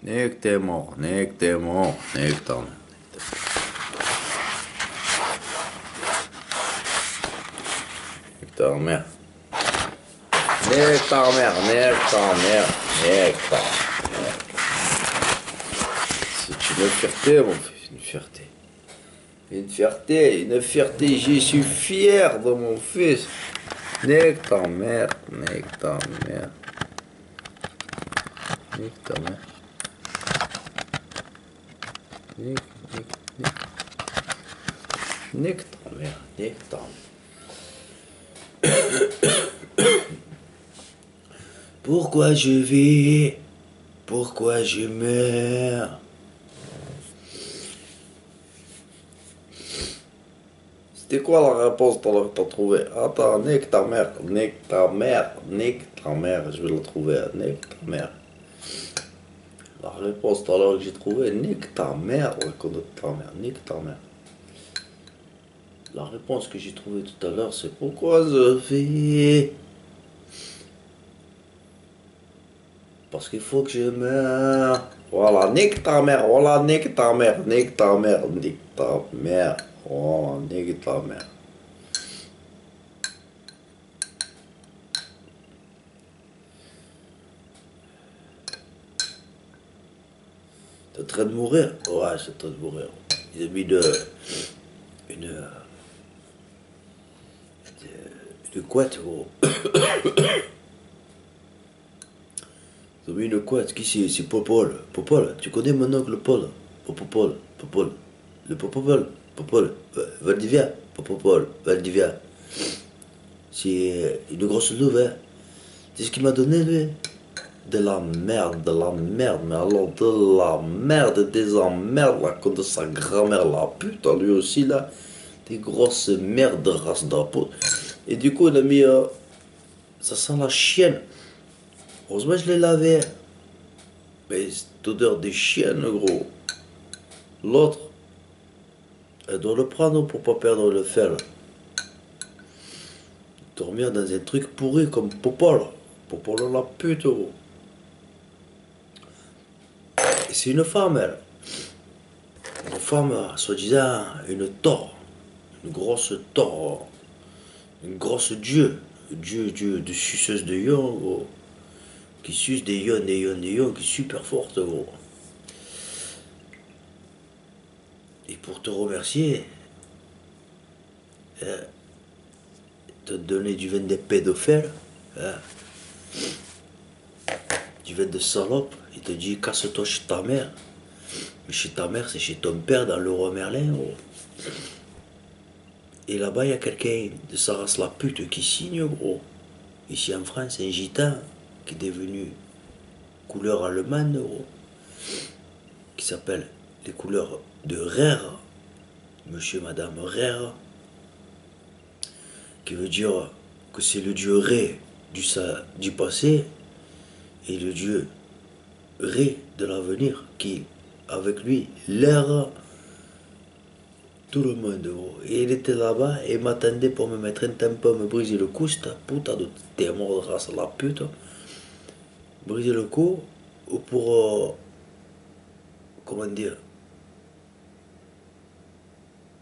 Nique t'es mort, nique t'es mort, nique ta mère. Nique ta mère, nique ta mère, nique ta mère. C'est une fierté, mon fils, une fierté. Une fierté, j'y suis fier de mon fils. Nique ta mère, nique ta mère. Nique ta mère. Nique, nique, nique. Nique ta mère, nique ta mère. Pourquoi je vis? Pourquoi je meurs? C'était quoi la réponse que t'as trouvé? Attends, nique ta mère, nique ta mère, nique ta mère, je vais la trouver, nique ta mère. La réponse tout à l'heure que j'ai trouvée, nique ta mère, reconnaître ta mère, nique ta mère. La réponse que j'ai trouvée tout à l'heure, c'est pourquoi je vis? Parce qu'il faut que je meure. Voilà, nique ta mère, voilà, nique ta mère, nique ta mère, nique ta mère. Voilà, nique ta mère. T'es en train de mourir? Ouais, je suis en train de mourir. Ils ont mis une, une couette, gros. Ils ont mis une couette. Qui c'est Popol. Popol, tu connais mon oncle Paul? Popol, Popol. Le Popol, Popol. Valdivia, Popol, Valdivia. C'est une grosse louve, hein. C'est ce qu'il m'a donné, lui. De la merde, mais alors de la merde, des emmerdes, là, comme de sa grand-mère, la putain, lui aussi, là. Des grosses merdes de race d'apôtre. Et du coup, il a mis. Ça sent la chienne. Heureusement, je l'ai lavé. Mais cette odeur de chienne, gros. L'autre, elle doit le prendre pour pas perdre le fel. Dormir dans un truc pourri comme Popol. Popol, la pute, gros. Et c'est une femme, elle. Une femme, soi-disant, une tore. Une grosse tore. Une grosse dieu de suceuse de ions, gros. Qui suce des ions, des ions, des ions, qui est super forte, gros. Et pour te remercier, te donner du vin de pédophile, hein, du vin de salope, il te dit casse-toi chez ta mère. Mais chez ta mère, c'est chez ton père dans le roi Merlin, gros. Et là-bas, il y a quelqu'un de sa race la pute qui signe, gros. Ici en France, un gitan qui est devenu couleur allemande, gros. Qui s'appelle les couleurs de Rère. Monsieur, madame Rère. Qui veut dire que c'est le dieu Ré du passé et le dieu Ré de l'avenir qui, avec lui, l'air tout le monde, gros. Et il était là-bas et il m'attendait pour me mettre un tampon, me briser le cou, cette putain de t'es mort de race, la pute. Briser le cou pour, comment dire,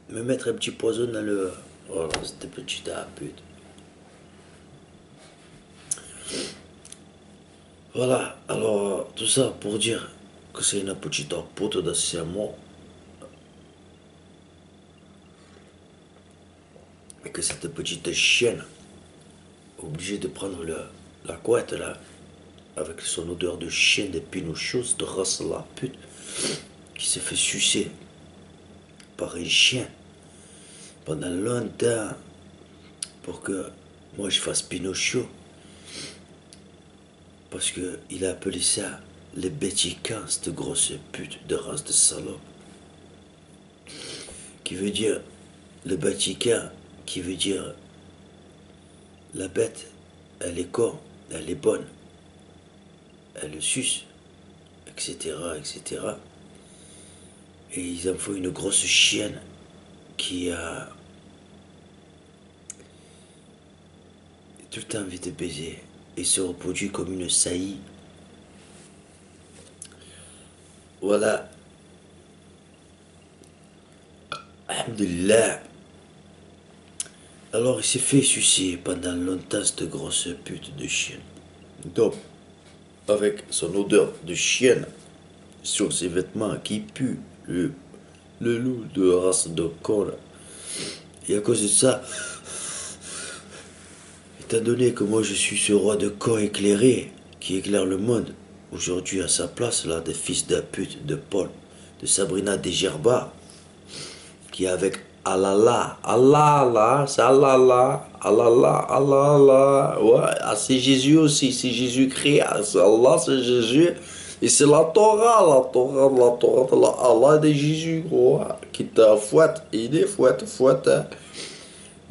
me mettre un petit poison dans le... Voilà, cette petite pute. Voilà, alors tout ça pour dire que c'est une petite pute d'ancien mort. Et que cette petite chienne, obligée de prendre la couette là, avec son odeur de chien de Pinocchio, de race la pute, qui s'est fait sucer par un chien pendant longtemps pour que moi je fasse Pinocchio. Parce qu'il a appelé ça les Béticans, cette grosse pute de race de salope. Qui veut dire le Vatican, qui veut dire la bête, elle est con, elle est bonne, elle le suce, etc., etc. Et ils en font une grosse chienne qui a tout le temps envie de baiser et se reproduit comme une saillie. Voilà. Alhamdulillah. Alors il s'est fait sucer pendant longtemps cette grosse pute de chienne. Donc, avec son odeur de chienne sur ses vêtements qui puent le loup de race de con. Là. Et à cause de ça, étant donné que moi je suis ce roi de con éclairé qui éclaire le monde, aujourd'hui à sa place là, des fils de pute de Paul, de Sabrina Desgerba, qui est avec Alala, Alala, c'est Alala, Alala, Alala, ouais, ah, c'est Jésus aussi, c'est Jésus-Christ, c'est Allah, c'est Jésus, et c'est la Torah, de la Allah de Jésus, gros, qui te fouette, il est fouette,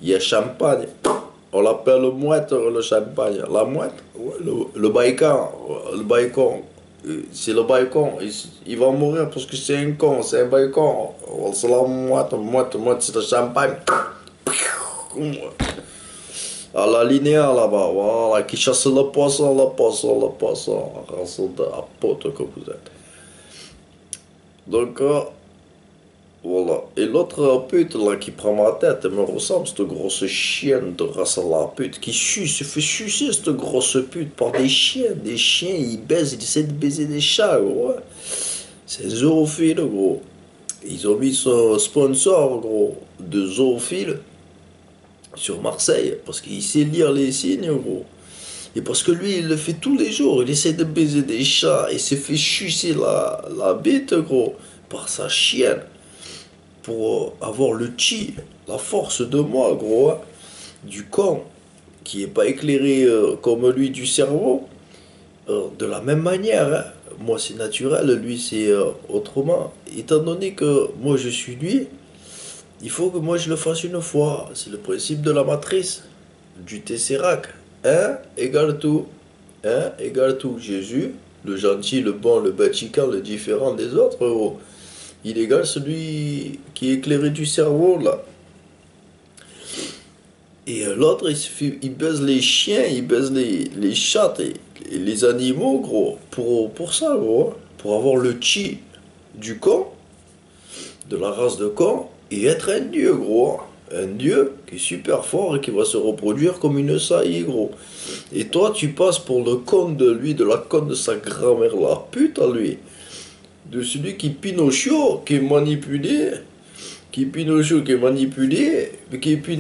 il y a champagne, on l'appelle le mouette, le champagne, la mouette, ouais, le baïkan, c'est le baïkon. Il va mourir parce que c'est un con, c'est un baïkon. C'est la mouette, c'est le champagne. À la linéaire là-bas, voilà, qui chasse le poisson, race de pote que vous êtes. Donc, voilà. Et l'autre pute là qui prend ma tête, elle me ressemble, cette grosse chienne de race à la pute, qui se fait sucer cette grosse pute par des chiens. Des chiens, ils baisent, ils essaient de baiser des chats, gros. Ouais. C'est zoophile, gros. Ils ont mis son sponsor, gros, de zoophile sur Marseille, parce qu'il sait lire les signes, gros. Et parce que lui, il le fait tous les jours, il essaie de baiser des chats, il s'est fait sucer la bite, gros, par sa chienne. Pour avoir le chi, la force de moi, gros, hein, du con, qui est pas éclairé comme lui du cerveau, de la même manière, hein. Moi c'est naturel, lui c'est autrement. Étant donné que moi je suis lui, il faut que moi je le fasse une fois. C'est le principe de la matrice, du Tesseract. 1 égale tout. 1 égale tout. Jésus, le gentil, le bon, le bâtiment, le différent des autres, gros. Il égale celui qui est éclairé du cerveau, là. Et l'autre, il baise les chiens, il baise les chats et les animaux, gros. Pour ça, gros. Pour avoir le chi du con, de la race de con, et être un dieu, gros. Un dieu qui est super fort et qui va se reproduire comme une saillie, gros. Et toi, tu passes pour le con de lui, de la conne de sa grand-mère, la pute à lui. De celui qui Pinocchio, qui est manipulé, qui pine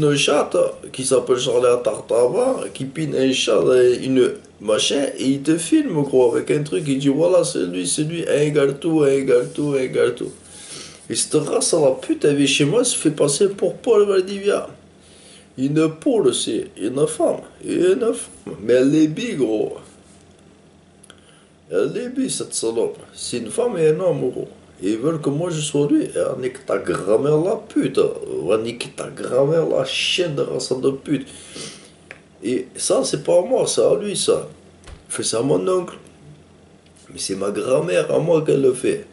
un chat, qui s'appelle Charlie Tartava, qui pine un chat, une machin, et il te filme, gros, avec un truc, il dit, voilà, c'est lui, un égale tout, un égale tout, un égale tout. Et cette race à la pute, elle vient chez moi, se fait passer pour Paul Valdivia. Une Paul, c'est une femme, mais elle est big, gros. Elle est big, cette salope. C'est une femme et un homme, gros. Et ils veulent que moi je sois lui. Et on nique ta grand-mère la pute. On nique ta grand-mère la chienne de race de pute. Et ça, c'est pas à moi, c'est à lui, ça. Il fait ça à mon oncle. Mais c'est ma grand-mère à moi qu'elle le fait.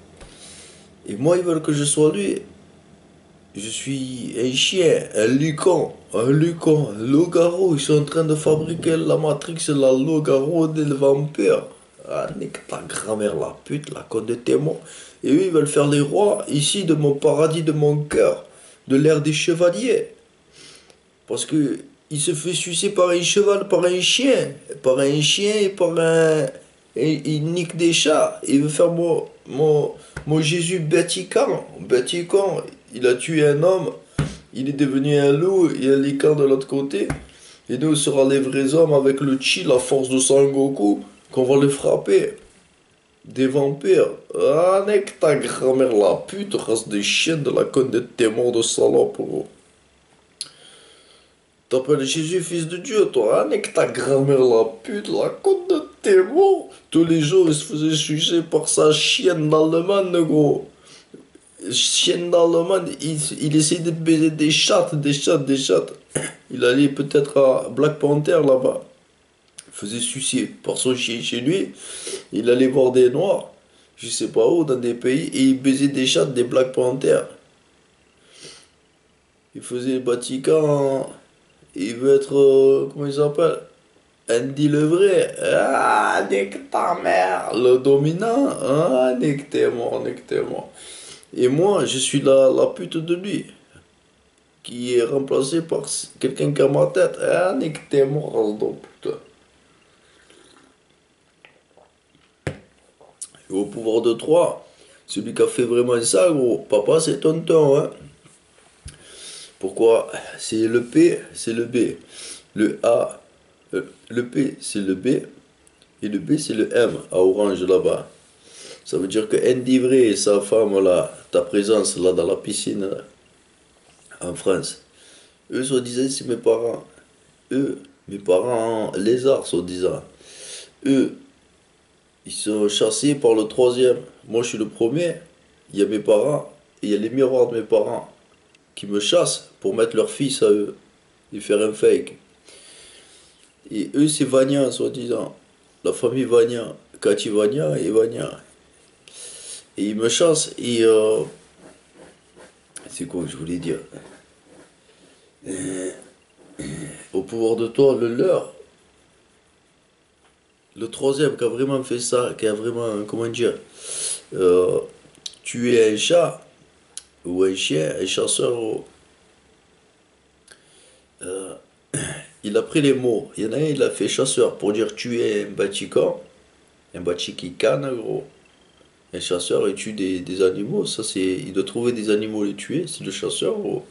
Et moi, ils veulent que je sois lui. Je suis un chien, un lucan, un loup-garou. Ils sont en train de fabriquer la Matrix, la loup-garou des vampires. Ah, nique ta grand-mère la pute, la conne de témoin. Et eux, ils veulent faire les rois ici de mon paradis, de mon cœur, de l'ère des chevaliers. Parce que il se fait sucer par un cheval, par un chien et par un... Et il nique des chats. Il veut faire mon Jésus Batican. Batican, il a tué un homme. Il est devenu un loup et un lican de l'autre côté. Et nous, on sera les vrais hommes avec le chi, la force de Sangoku, qu'on va les frapper. Des vampires. Ah, nique ta grand-mère la pute, race de chienne de la conne de tes morts de salope, gros. T'appelles Jésus fils de Dieu, toi, hein, nique ta grand-mère la pute, la conne de tes morts. Tous les jours, il se faisait sucer par sa chienne d'Allemagne, gros. Chienne d'Allemagne, il essayait de baiser des chattes. Il allait peut-être à Black Panther là-bas. Il faisait sucer par son chien chez lui. Il allait voir des noirs, je sais pas où, dans des pays, et il baisait des chattes des Black Panthers. Il faisait le Vatican. Il veut être. Comment il s'appelle? Andy le vrai, ah, nique ta mère. Le dominant, ah, nique t'es mort, nique t'es mort. Et moi, je suis la pute de lui, qui est remplacé par quelqu'un qui a ma tête. Ah, nique t'es mort, donc, putain. Et au pouvoir de 3, celui qui a fait vraiment ça, gros, papa, c'est tonton, hein. Pourquoi? C'est le P, c'est le B. Le A, le P, c'est le B. Et le B, c'est le M, à orange là-bas. Ça veut dire que Andy Vrai et sa femme, là, ta présence là dans la piscine, là, en France, eux, soi-disant, c'est mes parents. Eux, mes parents lézards, soi-disant. Eux, ils sont chassés par le troisième. Moi, je suis le premier. Il y a mes parents et il y a les miroirs de mes parents qui me chassent pour mettre leur fils à eux et faire un fake. Et eux, c'est Vania, soi-disant. La famille Vania. Cathy Vania et Vania. Et ils me chassent et... c'est quoi que je voulais dire? Au pouvoir de toi, le leur. Le troisième qui a vraiment fait ça, qui a vraiment, comment dire, euh, tué un chat ou un chien, un chasseur, euh, il a pris les mots. Il y en a un, il a fait chasseur pour dire tuer un batican, un batikikan, gros. Un chasseur, il tue des animaux. Ça, c'est, il doit trouver des animaux, les tuer. C'est le chasseur, gros.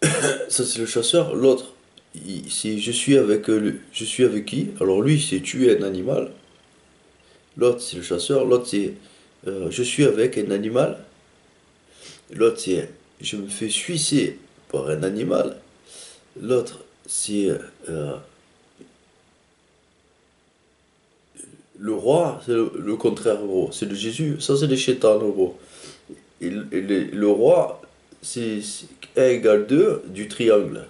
Ça, c'est le chasseur. L'autre, c'est je suis avec je suis avec qui? Alors lui, c'est tuer un animal. L'autre, c'est le chasseur. L'autre, c'est je suis avec un animal. L'autre, c'est je me fais sucer par un animal. L'autre, c'est le roi, c'est le contraire, gros. C'est le Jésus. Ça, c'est les chétans, gros. Et le roi, c'est 1 égale 2 du triangle.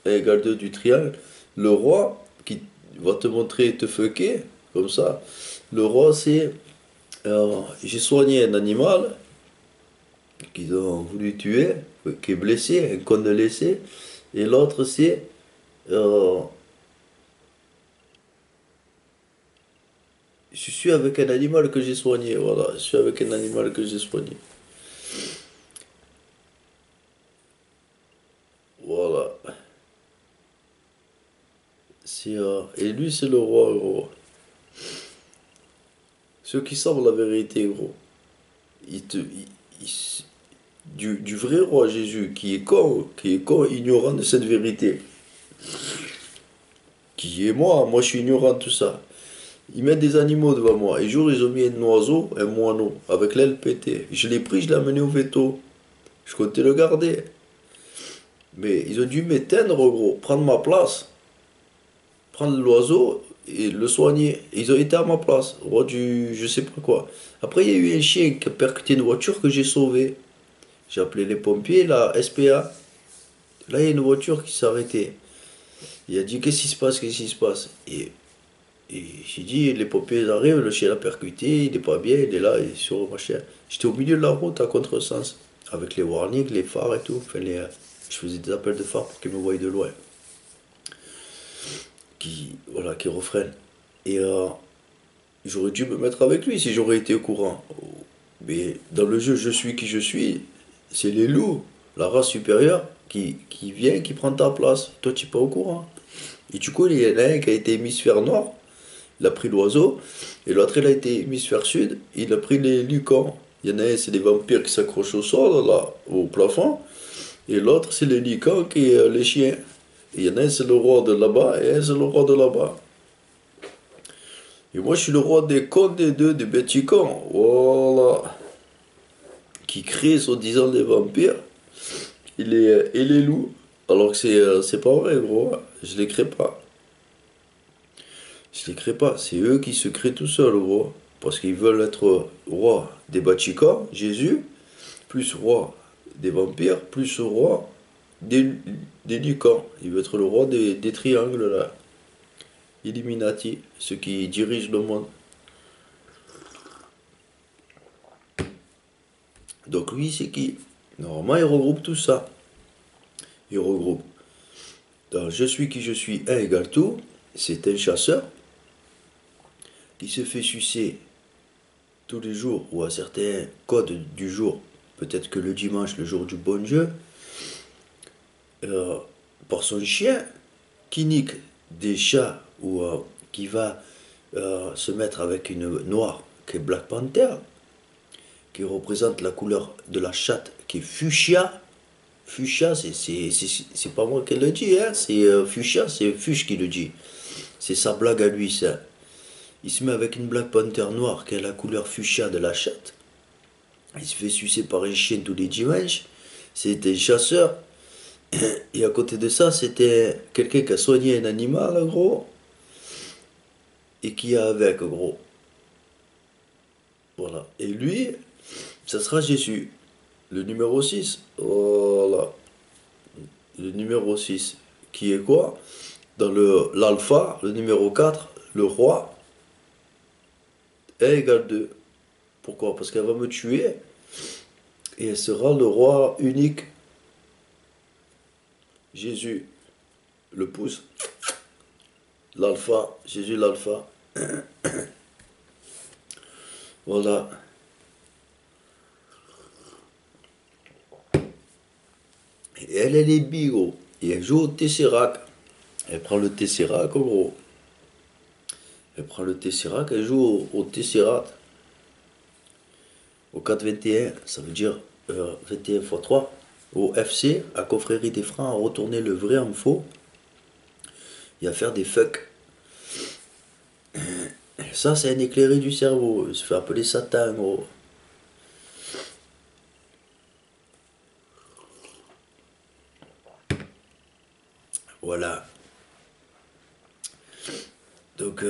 1 égale 2 du triangle. Le roi, qui va te montrer te fucker, comme ça. Le roi, c'est j'ai soigné un animal qu'ils ont voulu tuer, qui est blessé, un convalescent. Et l'autre, c'est euh, je suis avec un animal que j'ai soigné. Voilà, je suis avec un animal que j'ai soigné. Voilà. Et lui, c'est le roi, gros. Ceux qui savent la vérité, gros. Il te, du vrai roi Jésus, qui est con, ignorant de cette vérité. Qui est moi, moi je suis ignorant de tout ça. Ils mettent des animaux devant moi. Et jour, ils ont mis un oiseau, un moineau, avec l'aile pétée. Je l'ai pris, je l'ai amené au veto. Je comptais le garder. Mais ils ont dû m'éteindre, gros, prendre ma place. Prendre l'oiseau et le soigner. Ils ont été à ma place, roi du je sais pas quoi. Après, il y a eu un chien qui a percuté une voiture que j'ai sauvée. J'ai appelé les pompiers, la SPA. Là, il y a une voiture qui s'est arrêtée. Il a dit, qu'est-ce qui se passe, qu'est-ce qui se passe? Et j'ai dit, les pompiers arrivent, le chien l'a percuté, il est pas bien, il est là, il est sur machin. J'étais au milieu de la route à contresens, avec les warnings, les phares et tout. Enfin, je faisais des appels de phare pour qu'ils me voient de loin. Voilà, qui refreinent. Et j'aurais dû me mettre avec lui si j'aurais été au courant. Mais dans le jeu Je suis qui je suis, c'est les loups, la race supérieure, qui vient, qui prend ta place. Toi, tu n'es pas au courant. Et du coup, il y en a un qui a été hémisphère nord, il a pris l'oiseau, et l'autre, il a été hémisphère sud, il a pris les lucans. Il y en a un, c'est des vampires qui s'accrochent au sol, là, au plafond, et l'autre, c'est les lucans qui est les chiens. Et il y en a un, c'est le roi de là-bas, et un, c'est le roi de là-bas. Et moi, je suis le roi des cons des deux, des petits cons. Voilà. Qui crée, soi-disant, des vampires et les loups. Alors que c'est pas vrai, gros. Je les crée pas. Je les crée pas. C'est eux qui se créent tout seuls, gros. Parce qu'ils veulent être roi des Batikans, Jésus, plus roi des vampires, plus roi des, des Lucans. Il veut être le roi des triangles, là. Illuminati, ceux qui dirigent le monde. Donc lui, c'est qui? Normalement, il regroupe tout ça. Il regroupe dans je suis qui je suis, 1 égale tout. c'est un chasseur qui se fait sucer tous les jours ou à certains codes du jour, peut-être que le dimanche, le jour du bon Dieu, euh, par son chien qui nique des chats ou qui va se mettre avec une noire qui est Black Panther, qui représente la couleur de la chatte qui est fuchsia. Fuchsia, c'est pas moi qui le dis, hein, c'est fuchsia, c'est Fuchs qui le dit. C'est sa blague à lui, ça. Il se met avec une Black Panther noire qui a la couleur fuchsia de la chatte. Il se fait sucer par un chien tous les dimanches. C'était un chasseur. Et à côté de ça, c'était quelqu'un qui a soigné un animal, gros. Et qui a avec, gros. Voilà. Et lui, ça sera Jésus. Le numéro 6. Voilà. Le numéro 6. Qui est quoi? Dans l'alpha, le numéro 4, le roi, est égal 2. Pourquoi? Parce qu'elle va me tuer. Et elle sera le roi unique. Jésus, le pouce. L'alpha, Jésus l'alpha. Voilà. Et elle est bi, gros. Et elle joue au Tesseract. Elle prend le Tesseract, gros. Elle prend le Tesseract, elle joue au Tesseract. Au 4-21, ça veut dire 21 x 3. Au FC, à Confrérie des Francs, à retourner le vrai en faux. Et à faire des fucks. Ça, c'est un éclairé du cerveau. Il se fait appeler Satan, gros. Voilà. Donc,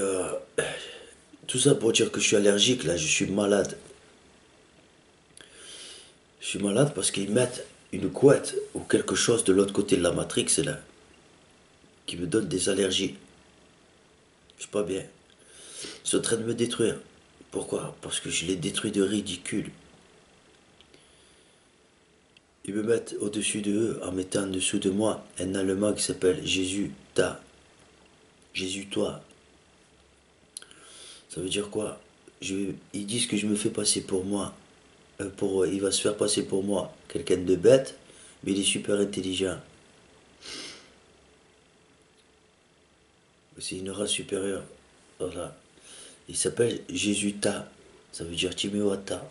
tout ça pour dire que je suis allergique, là, je suis malade. Je suis malade parce qu'ils mettent une couette ou quelque chose de l'autre côté de la matrix, là, qui me donne des allergies. Je suis pas bien. Ils sont en train de me détruire. Pourquoi? Parce que je les détruis de ridicule. Ils me mettent au-dessus d'eux en mettant en dessous de moi un Allemand qui s'appelle Jésus ta. Jésus toi. Ça veut dire quoi? Ils disent que je me fais passer pour moi. Il va se faire passer pour moi. Quelqu'un de bête, mais il est super intelligent. C'est une race supérieure. Voilà. Il s'appelle Jésus ta. Ça veut dire Timéoata.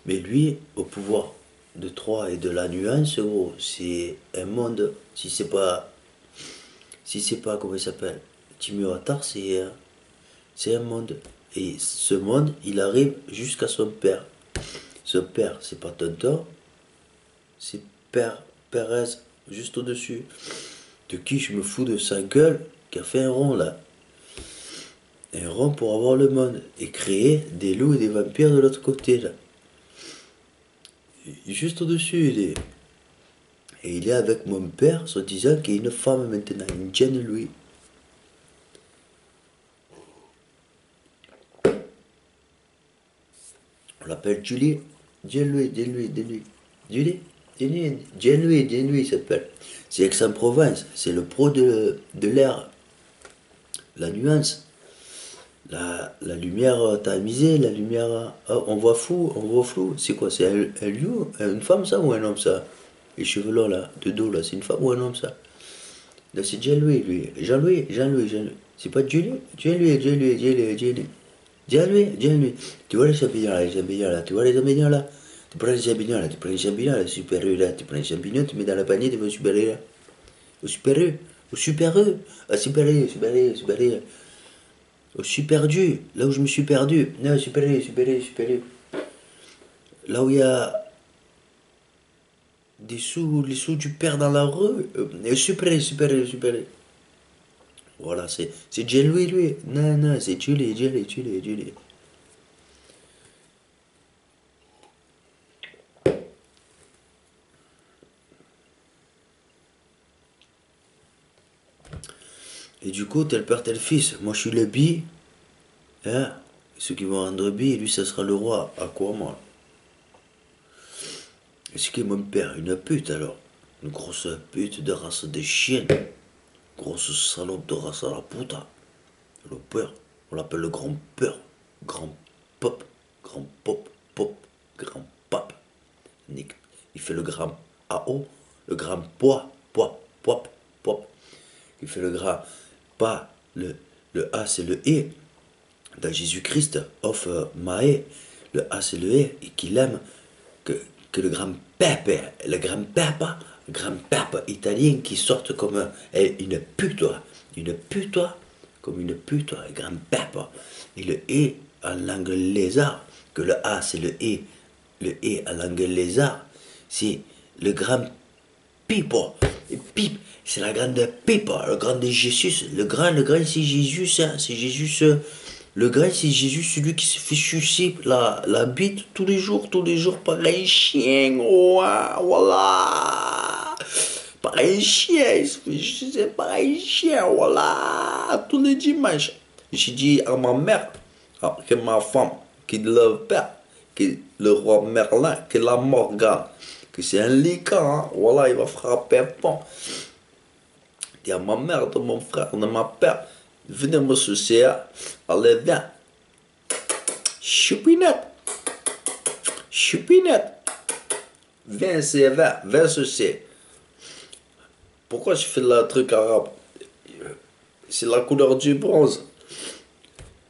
Mais lui, au pouvoir de 3 et de la nuance, gros, c'est un monde. Si c'est pas, comment il s'appelle? Timéoata, c'est un monde. Et ce monde, il arrive jusqu'à son père. Son père, c'est pas Tonton, c'est Père Pérez, juste au-dessus. De qui je me fous de sa gueule, qui a fait un rond là. Un rond pour avoir le monde. Et créer des loups et des vampires de l'autre côté là. Juste au-dessus, il est. Et il est avec mon père, soi-disant qu'il est une femme maintenant, une Jane Louis. On l'appelle Julie. Jane Louis, Jane Louis, Jane Louis. Julie, Jane Louis, il s'appelle. C'est Aix-en-Provence, c'est le pro de l'air. La nuance. La lumière tamisée, la lumière. On voit flou. C'est quoi? C'est un lieu, une femme ça ou un homme ça? Les cheveux longs là, de dos là, c'est une femme ou un homme ça? Là c'est Jean-Louis, lui. Jean-Louis. C'est pas Julie? Jean-Louis. Jean-Louis. Tu vois les champignons là, tu vois les champignons là? Tu prends les champignons là, super U là, tu prends les champignons, tu mets dans la panier, tu vas au super U là. Au super U. Au super U. Ah, super U. Je suis perdu, là où je me suis perdu. Non, super U. Là où il y a des sous, les sous du père dans la rue. Super U. Voilà, c'est Jean-Louis, lui. Non, c'est Julie. Et du coup, tel père, tel fils. Moi, je suis le bi. Hein? Ceux qui vont rendre bi, lui, ça sera le roi. À quoi, moi? Et ce qui est mon père? Une pute, alors. Une grosse pute de race de chienne. Grosse salope de race à la puta. Le père, on l'appelle le grand-père. Grand pop, grand pop, pop, grand pape. Nick. Il fait le gramme AO, le gramme poids, poids, pop, pop. Il fait le gramme pas, le A c'est le E. Dans Jésus-Christ, of Mae, le A c'est le E, et qu'il aime que le grand pepe italien qui sorte comme une pute, comme une pute, le grand pepe. Et le E en langue lézard, que le A c'est le E en langue lézard, c'est le grand pipo. Et pipe, c'est la grande pipe, le grand de Jésus. Le grand c'est Jésus, hein, c'est Jésus. Le grand c'est Jésus, celui qui se fait sucer la bite tous les jours, par un chien. Ouah, voilà. Par un chien, il se fait sucer par un chien, voilà. Tous les dimanches. J'ai dit à ma mère, que ma femme, que le père, que le roi Merlin, que la Morgane, que c'est un lican, hein. Voilà, il va frapper fort. Dis à ma mère, de mon frère, de ma père, venez me sucer, hein. Allez, viens. Choupinette, choupinette, viens, viens sucer. Pourquoi je fais le truc arabe? C'est la couleur du bronze.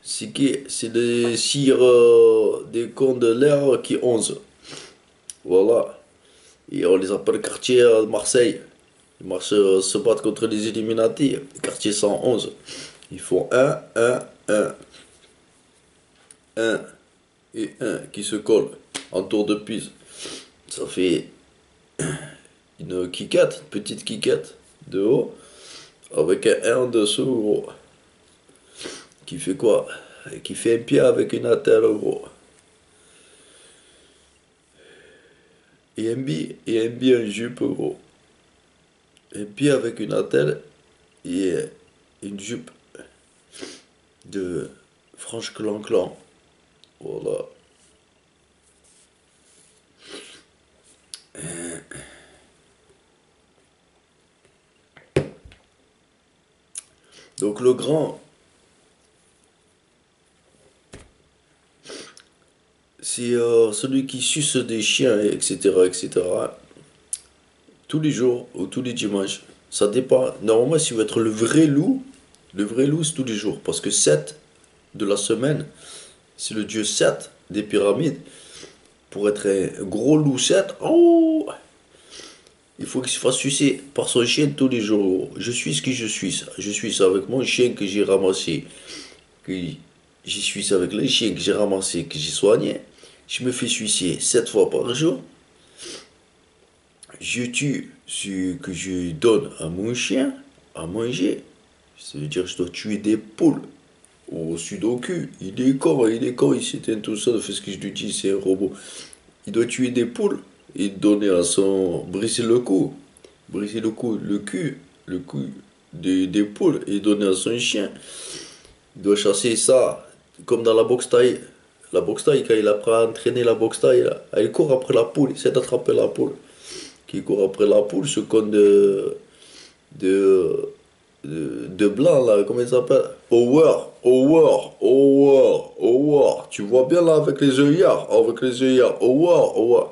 C'est le cire des cons de l'air qui 11. Voilà. Et on les appelle quartier de Marseille. Ils se battent contre les Illuminati. Quartier 111. Ils font 1, 1, 1. 1 et 1 qui se collent en tour de pise. Ça fait une quiquette, une petite quiquette de haut. Avec un 1 en dessous, gros. Qui fait quoi? Qui fait un pied avec une attelle, gros. Et un billet en jupe, gros. Un pied avec une attelle et une jupe de franche clan. Voilà. Donc le grand, c'est celui qui suce des chiens, etc., etc. Tous les jours ou tous les dimanches. Ça dépend. Normalement, s'il veut être le vrai loup c'est tous les jours. Parce que 7 de la semaine, c'est le dieu 7 des pyramides. Pour être un gros loup 7, oh, il faut qu'il se fasse sucer par son chien tous les jours. Je suis ce que je suis. Je suis ça avec mon chien que j'ai ramassé. Que j'y suis ça avec le chien que j'ai ramassé, que j'ai soigné. Je me fais sucer 7 fois par jour. Je tue ce que je donne à mon chien à manger. Ça veut dire que je dois tuer des poules. Au sudoku, il est con, il s'éteint tout seul, fait ce que je lui dis, c'est un robot. Il doit tuer des poules et donner à son... briser le cou. Le cul des poules et donner à son chien. Il doit chasser ça, comme dans la boxe taille. La boxe taille, quand il apprend à entraîner la boxe taille, là, il court après la poule, il essaie d'attraper la poule. Qui court après la poule, ce con de blanc là, comment il s'appelle? Howard. Tu vois bien là avec les œillères, Howard.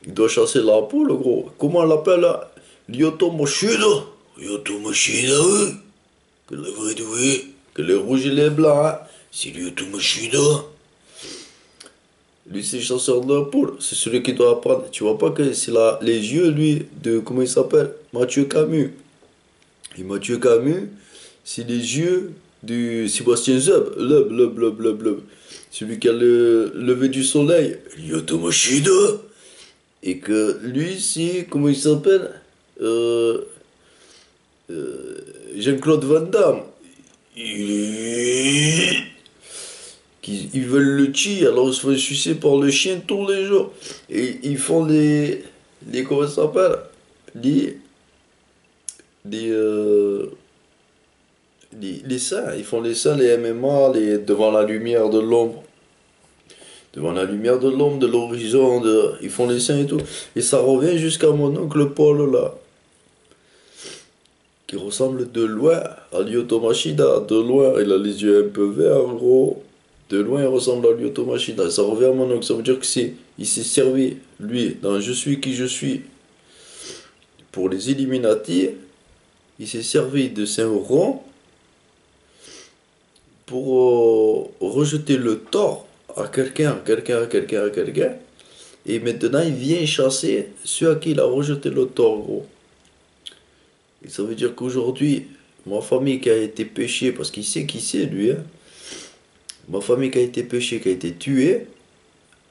Il doit chasser la poule, gros. Comment on l'appelle là? Lyoto Moshida, oui. Que le vrai, oui. Que les rouges et les blancs, hein. C'est Lyoto Moshida. Lui, c'est chasseur de poule. C'est celui qui doit apprendre. Tu vois pas que c'est là les yeux, lui, de. Comment il s'appelle? Mathieu Camus. Et Mathieu Camus, c'est les yeux de Sébastien Zeb. Leb. Celui qui a le lever du soleil. Yotomoshida. Et que lui, c'est. Comment il s'appelle? Jean-Claude Van Damme. Ils veulent le tuer, alors ils se font sucer par le chien tous les jours. Et ils font comment ça s'appelle? Les, euh, les seins. Ils font les seins, les MMA, devant la lumière de l'ombre. Devant la lumière de l'ombre, de l'horizon, ils font les seins et tout. Et ça revient jusqu'à mon oncle Paul là. qui ressemble de loin à Lyoto Machida. De loin, il a les yeux un peu verts, gros. De loin, il ressemble à Lyoto Machida. Ça revient à mon oncle. Ça veut dire que il s'est servi, lui, dans Je suis qui je suis, pour les Illuminati. Il s'est servi de Saint-Laurent pour rejeter le tort à quelqu'un. Et maintenant, il vient chasser ceux à qui il a rejeté le tort, gros. Et ça veut dire qu'aujourd'hui, ma famille qui a été péchée, parce qu'il sait qui c'est, lui, hein. Ma famille qui a été péchée, qui a été tuée,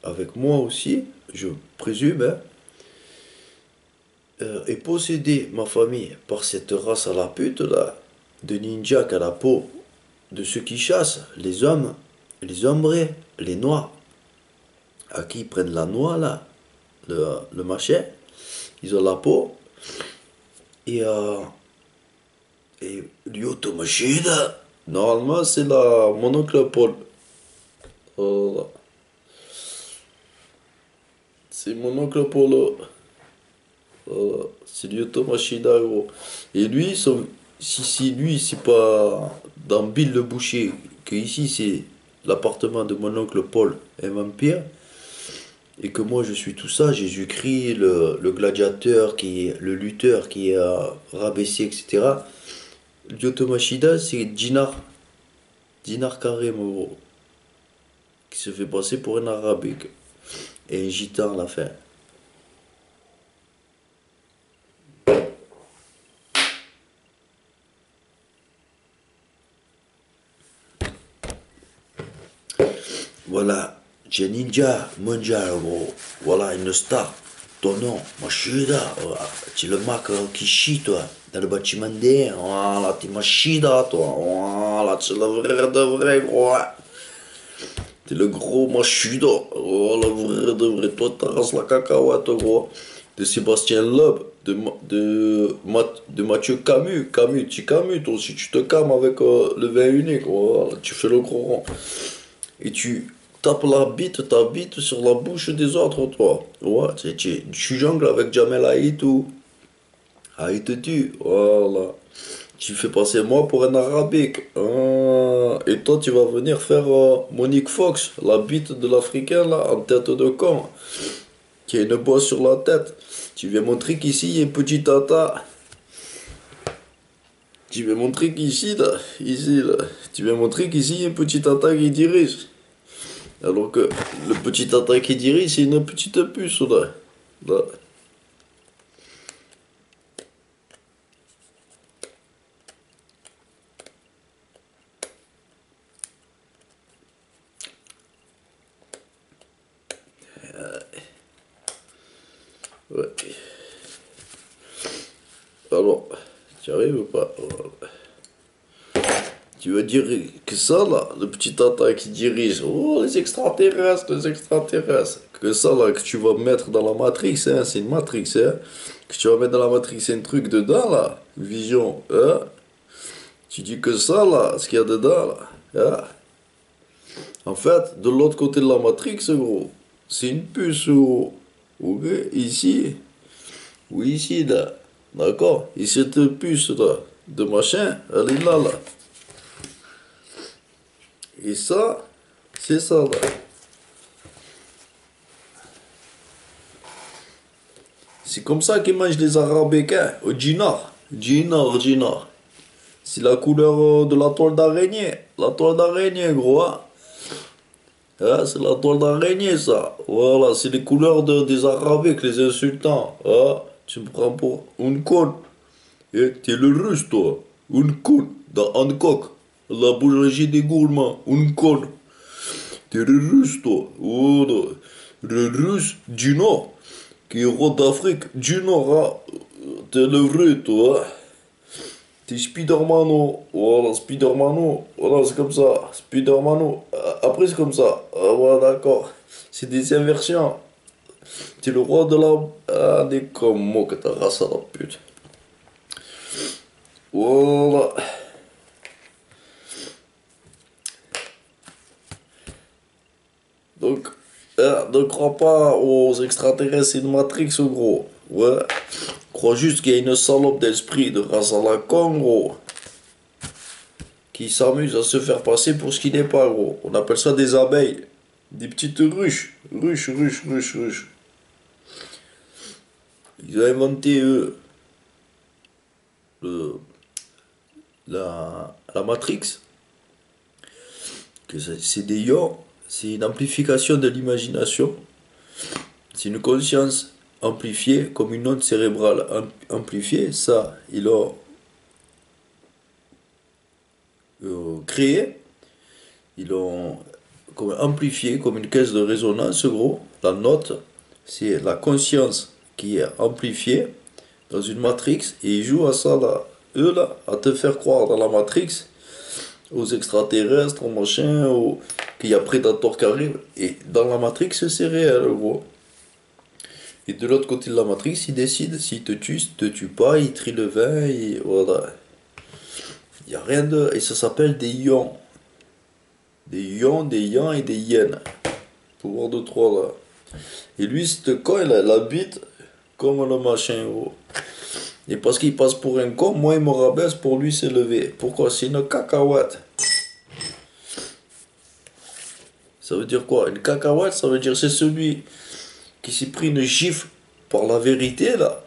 avec moi aussi, je présume, hein, est possédée, ma famille, par cette race à la pute, là, de ninjas qui a la peau de ceux qui chassent, les hommes, les hombres, les noirs, à qui ils prennent la noix, là, le machin, ils ont la peau, et, Lyoto Machida, normalement, c'est mon oncle Paul. Voilà. C'est mon oncle Paul. Voilà. C'est Lyoto Machida, gros. Et lui, si lui, c'est pas dans Bill le Boucher, que ici, c'est l'appartement de mon oncle Paul, un vampire, et que moi, je suis tout ça, Jésus-Christ, le gladiateur, le lutteur qui est rabaissé, etc. Lyoto Machida, c'est Dinar Karim, gros, qui se fait passer pour un arabique et un gitan à la fin. Voilà, j'ai Ninja Mondial, gros. Voilà, une star. Ton nom, Machida. Voilà. Tu es le mec qui chie, toi, dans le bâtiment D. Voilà, t'es Machida, toi. Voilà, tu es le vrai de vrai, gros. T'es le gros Machida. Voilà, vrai de vrai. Toi, t'arrases la cacahuète, gros. De Sébastien Loeb, de Mathieu Camus. Camus, toi aussi, tu te calmes avec le vin unique. Voilà, tu fais le gros rond. Et tu tapes ta bite sur la bouche des autres, toi. Ouais, tu jongles avec Jamel Haïtou. Haït tu, voilà. Tu fais passer moi pour un arabique. Ah, et toi, tu vas venir faire Monique Fox, la bite de l'Africain, là, en tête de con, qui a une bosse sur la tête. Tu viens montrer qu'ici, il y a une petite tata. Tu viens montrer qu'ici, là, tu viens montrer qu'ici, il y a une petite tata qui dirige. Alors que le petit tata qui dirige, c'est une petite puce, là. Là. Ouais. Alors, tu arrives ou pas? Tu veux dire que ça, là, le petit tata qui dirige, oh, les extraterrestres, que ça, là, que tu vas mettre dans la Matrix, hein, c'est une Matrix, hein, que tu vas mettre dans la Matrix, c'est un truc dedans, là, vision, hein, tu dis que ça, là, ce qu'il y a dedans, là, hein, en fait, de l'autre côté de la Matrix, gros, c'est une puce, gros, ok, ici, oui, ici, là, d'accord, et cette puce, là, de machin, elle est là, là. Et ça, c'est ça, là. C'est comme ça qu'ils mangent les Arabécains, au dinar. Dinar. C'est la couleur de la toile d'araignée. La toile d'araignée, gros, hein. Hein, c'est la toile d'araignée, ça. Voilà, c'est les couleurs des Arabes, les insultants. Hein, tu me prends pour une conne. Eh, t'es le russe, toi. Une conne. Dans Hancock. La boulangerie des gourmands. Une conne. T'es le russe, toi. Voilà. Le russe du Nord. Qui est roi d'Afrique du Nord, hein. T'es le vrai, toi. T'es Spidermano. Voilà, Spidermano. Voilà, c'est comme ça. Spidermano. Après, c'est comme ça. Ah, voilà, d'accord. C'est des inversions. T'es le roi de la... Ah, des comme moi que ta race à la pute. Voilà. Donc, ne crois pas aux extraterrestres et une Matrix, gros. Ouais. crois juste qu'il y a une salope d'esprit de race à la con, gros, qui s'amuse à se faire passer pour ce qu'il n'est pas, gros. On appelle ça des abeilles. Des petites ruches. Ruches, ruches, ruches, ruches. Ils ont inventé, eux, le, la Matrix. Que c'est des ions. C'est une amplification de l'imagination. C'est une conscience amplifiée, comme une onde cérébrale amplifiée. Ça, ils l'ont créé. Ils l'ont comme amplifié, comme une caisse de résonance, gros. La note, c'est la conscience qui est amplifiée dans une matrix. Et ils jouent à ça, là. Eux, là, à te faire croire dans la matrix, aux extraterrestres, aux machins, qu'il y a Predator qui arrive. Et dans la matrix, c'est réel, gros. Et de l'autre côté de la matrix, ils décident s'ils te tuent, s'ils te tuent pas, ils trient le vin, et voilà. Il n'y a rien de... Et ça s'appelle des ions. Des ions, des yens et des yens. Pouvoir de trois, là. Et lui, c'est con, il a la bite comme le machin, gros. Et parce qu'il passe pour un con, moi, il me rabaisse pour lui s'élever. Pourquoi? C'est une cacahuète. Ça veut dire quoi? Une cacahuète, ça veut dire c'est celui qui s'est pris une gifle par la vérité, là.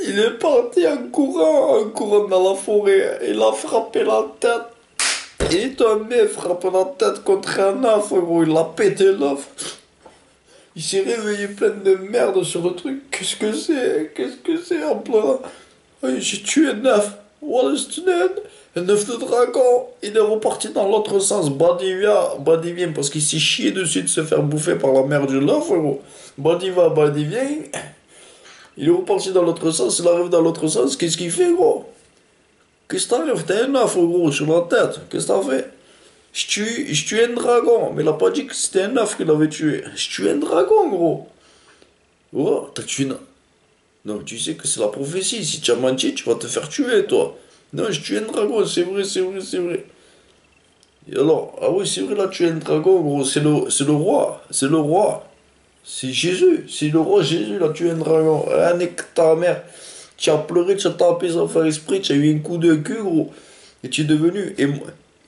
Il est parti en courant dans la forêt. Il a frappé la tête. Il est tombé, frappé la tête contre un œuf, gros. Il a pété l'œuf. Il s'est réveillé plein de merde sur le truc. Qu'est-ce que c'est? Qu'est-ce que c'est en plein? J'ai tué un œuf. What is that? Un œuf de dragon. Il est reparti dans l'autre sens. Badi vient parce qu'il s'est chié dessus de se faire bouffer par la mère de l'œuf, gros. Badi va, Badi vient. Il est reparti dans l'autre sens. Il arrive dans l'autre sens. Qu'est-ce qu'il fait, gros? Qu'est-ce que t'arrives? T'as un œuf, gros, sur la tête. Qu'est-ce que t'as fait? Je tue un dragon. Mais il a pas dit que c'était un œuf qu'il avait tué. Je tue un dragon, gros. Oh, t'as tué un... Non, tu sais que c'est la prophétie. Si tu as menti, tu vas te faire tuer, toi. Non, je tue un dragon. C'est vrai, c'est vrai, c'est vrai. Et alors, ah oui, c'est vrai, là, tu es un dragon, gros. C'est le roi. C'est le roi. C'est Jésus. C'est le roi Jésus, là, tu es un dragon. Ah, nique ta mère. Tu as pleuré, tu as tapé sans faire esprit. Tu as eu un coup de queue, gros. Et tu es devenu...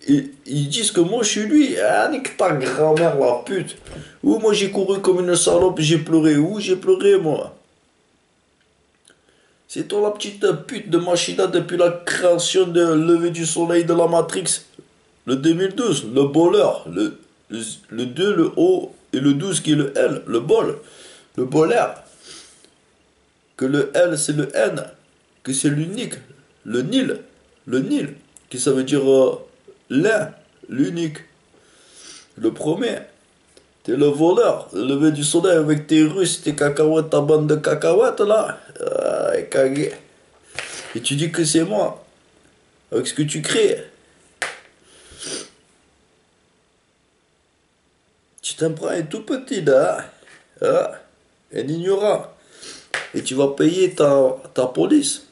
Et ils disent que moi je suis lui. Ah, nique ta grand-mère, la pute. Ou moi j'ai couru comme une salope, j'ai pleuré. Où j'ai pleuré, moi? C'est toi la petite pute de Machina depuis la création de lever du soleil de la Matrix. Le 2012, le boleur. Le 2, le O et le 12 qui est le L, le bol. Le bolaire. Que le L c'est le N. Que c'est l'unique. Le Nil. Le Nil. Qui ça veut dire... l'un, l'unique, le premier. T'es le voleur, le lever du soleil avec tes Russes, tes cacahuètes, ta bande de cacahuètes là. Cagué. Et tu dis que c'est moi, avec ce que tu crées. Tu t'en prends un tout petit là, hein? Un ignorant. Et tu vas payer ta police.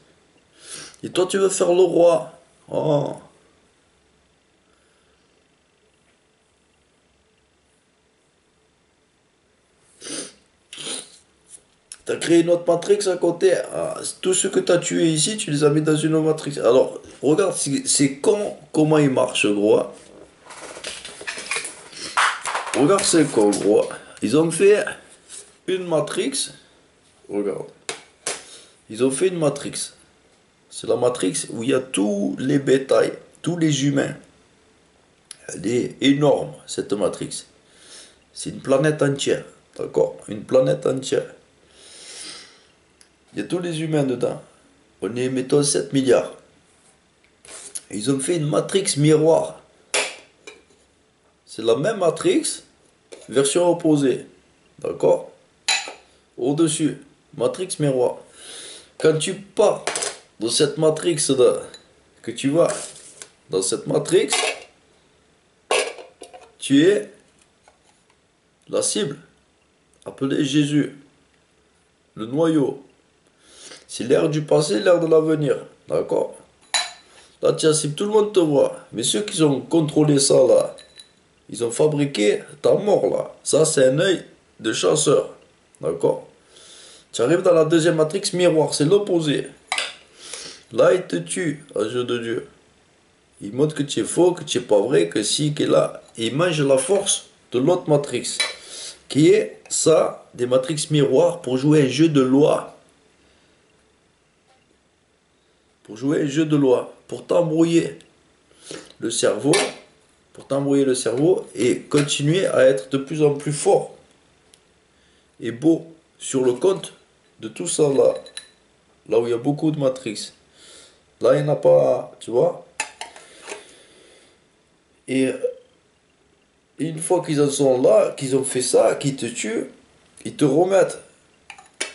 Et toi tu veux faire le roi. Oh. T'as créé une autre matrix à côté. Ah, tout ce que t'as tué ici, tu les as mis dans une autre matrix. Alors, regarde, c'est con comment il marche, gros. Regarde, c'est con, gros. Ils ont fait une matrix. Regarde. Ils ont fait une matrix. C'est la matrix où il y a tous les bétails, tous les humains. Elle est énorme, cette matrix. C'est une planète entière. D'accord? Une planète entière. Il y a tous les humains dedans. On est, mettons, 7 milliards. Ils ont fait une matrix miroir. C'est la même matrix, version opposée. D'accord? Au-dessus, matrix miroir. Quand tu pars dans cette matrix-là, que tu vas dans cette matrix, tu es la cible, appelée Jésus, le noyau. C'est l'ère du passé, l'ère de l'avenir. D'accord? Là, tiens, si tout le monde te voit. Mais ceux qui ont contrôlé ça, là, ils ont fabriqué ta mort, là. Ça, c'est un œil de chasseur. D'accord? Tu arrives dans la deuxième matrix miroir, c'est l'opposé. Là, il te tue, à jeu de Dieu. Il montre que tu es faux, que tu es pas vrai, que si, que là. Il mange la force de l'autre matrix. Qui est ça, des matrix miroirs pour jouer un jeu de loi. Pour jouer un jeu de loi. Pour t'embrouiller le cerveau. Pour t'embrouiller le cerveau et continuer à être de plus en plus fort. Et beau sur le compte de tout ça là. Là où il y a beaucoup de matrix. Là, il n'y en a pas, tu vois. Et une fois qu'ils en sont là, qu'ils ont fait ça, qu'ils te tuent, ils te remettent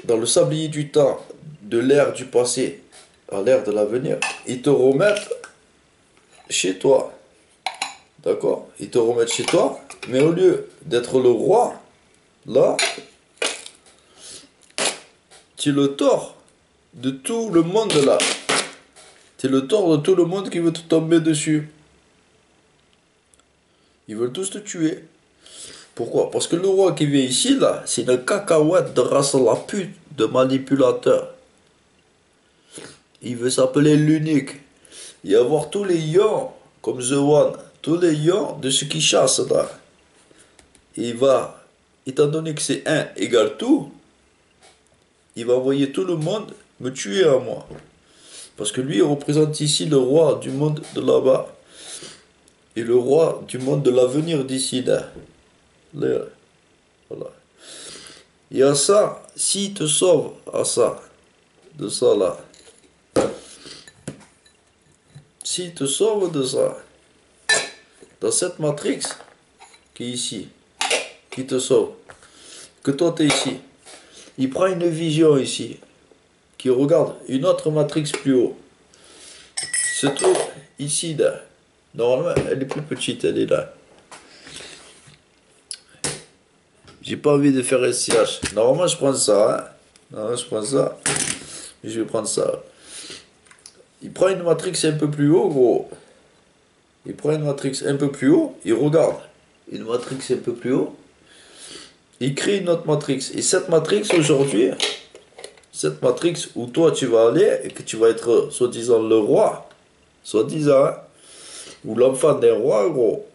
dans le sablier du temps, de l'ère du passé à l'ère de l'avenir. Ils te remettent chez toi. D'accord? Ils te remettent chez toi, mais au lieu d'être le roi, là, tu es le tort de tout le monde là. Tu es le tort de tout le monde qui veut te tomber dessus. Ils veulent tous te tuer. Pourquoi? Parce que le roi qui vient ici, là, c'est une cacahuète de race à la pute, de manipulateur. Il veut s'appeler l'unique. Et avoir tous les ions, comme The One, tous les ions de ce qui chasse, là. Et il va, étant donné que c'est 1 égale tout, il va envoyer tout le monde me tuer à moi. Parce que lui, il représente ici le roi du monde de là-bas. Et le roi du monde de l'avenir d'ici, là. Voilà. Et à ça, s'il te sauve à ça, de ça là, s'il te sauve de ça, dans cette matrix qui est ici, qui te sauve, que toi tu es ici, il prend une vision ici, qui regarde une autre matrix plus haut, se trouve ici là. Normalement, elle est plus petite, elle est là. J'ai pas envie de faire SCH. Normalement, je prends ça, hein. Normalement, je prends ça. Et je vais prendre ça. Il prend une matrix un peu plus haut, gros. Il prend une matrix un peu plus haut, il regarde une matrix un peu plus haut, il crée une autre matrix. Et cette matrix aujourd'hui, cette matrix où toi tu vas aller et que tu vas être soi-disant le roi, soi-disant, hein, ou l'enfant d'un roi, gros.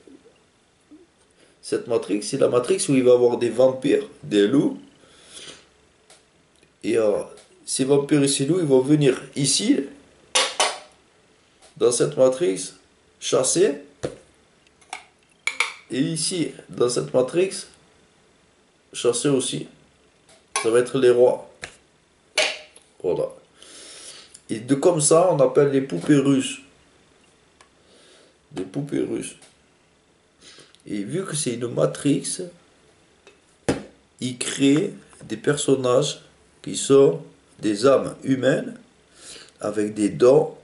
Cette matrix, c'est la matrix où il va y avoir des vampires, des loups. Et ces vampires et ces loups, ils vont venir ici, dans cette matrix, chasser. Et ici, dans cette matrix, chasser aussi. Ça va être les rois. Voilà. Et de comme ça, on appelle les poupées russes. Des poupées russes. Et vu que c'est une matrix, il crée des personnages qui sont des âmes humaines avec des dons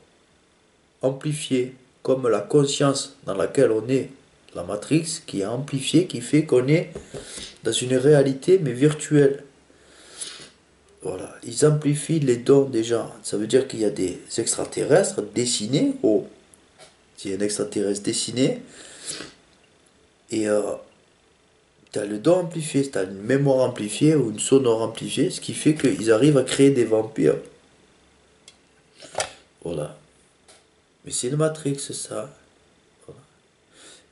amplifiés, comme la conscience dans laquelle on est, la matrix qui est amplifiée, qui fait qu'on est dans une réalité mais virtuelle. Voilà, ils amplifient les dons des gens. Ça veut dire qu'il y a des extraterrestres dessinés. Oh, s'il y a un extraterrestre dessiné, et tu as le don amplifié, tu as une mémoire amplifiée ou une sonore amplifiée, ce qui fait qu'ils arrivent à créer des vampires. Voilà. Mais c'est une matrix, ça. Voilà.